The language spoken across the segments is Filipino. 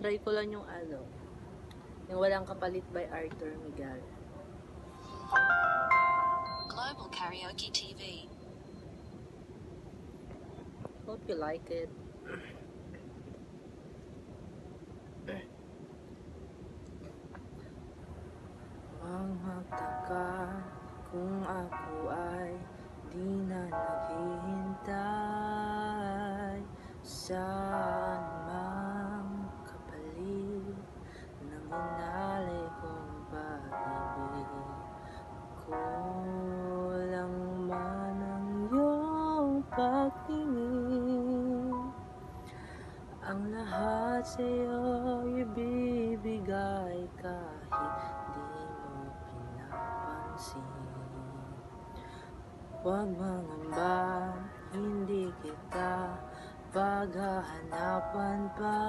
Try ko lang yung yung Walang Kapalit by Arthur Miguel. Global Karaoke TV. Hope you like it. Ang magtaka kung ako ay di na naghihintay sa anumang kapalit ng inalay kong pag-ibig. Kulang man ang iyong pagtingin, ang lahat sa'yo ibibigay kahit di mo pinapansin. Huwag mangamba, hindi kita paghahanapan pa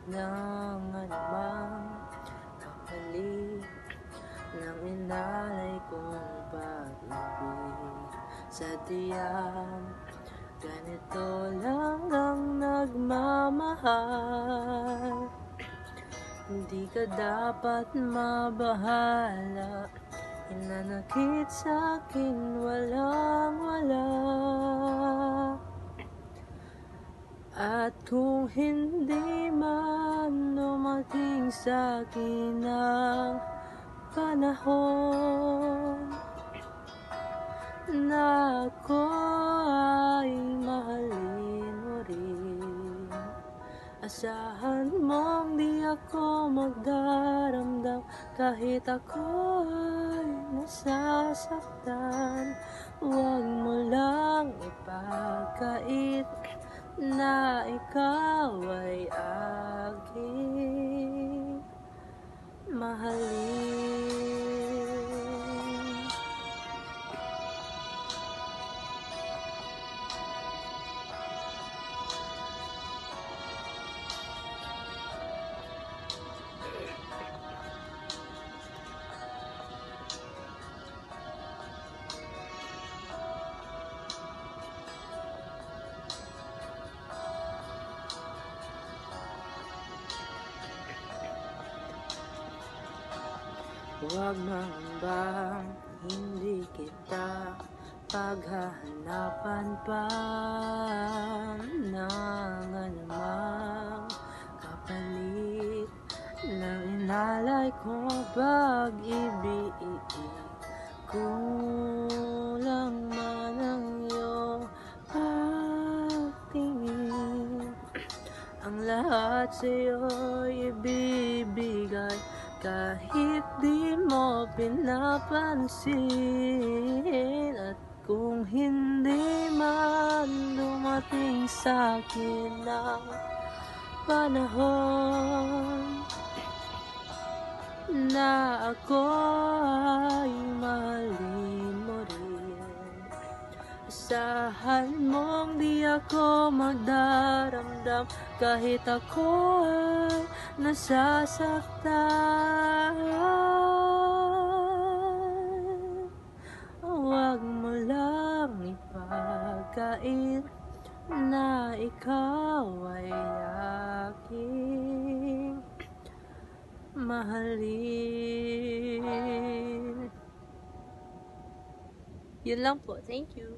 ng anumang kapalit ng inalay kong pag-ibig. Sa tiyang ganito lang ang nagmamahal, hindi ka dapat mabahala. Hinanakit sa'kin walang-wala, at kung hindi man dumating sa'kin ang panahon na ako ay mahalin mo rin, asahan mong di ako magdaramdam kahit ako ay nasasaktan. Huwag mo lang ipagkait na ikaw ay aking mahalin. Huwag mangamba, hindi kita paghahanapan pa ng anumang kapalit ng inalay kong pag-ibig. Kulang man ang iyong pagtingin, ang lahat sa'yo ibibigay kahit di mo pinapansin. At kung hindi man dumating sa'kin ang panahon na ako ay mahalin mo rin, asahan mong di ako magdaramdam kahit ako ay nasasaktan. Huwag mo lang ipagkait na ikaw ay aking mahalin. Yun lang po. Thank you.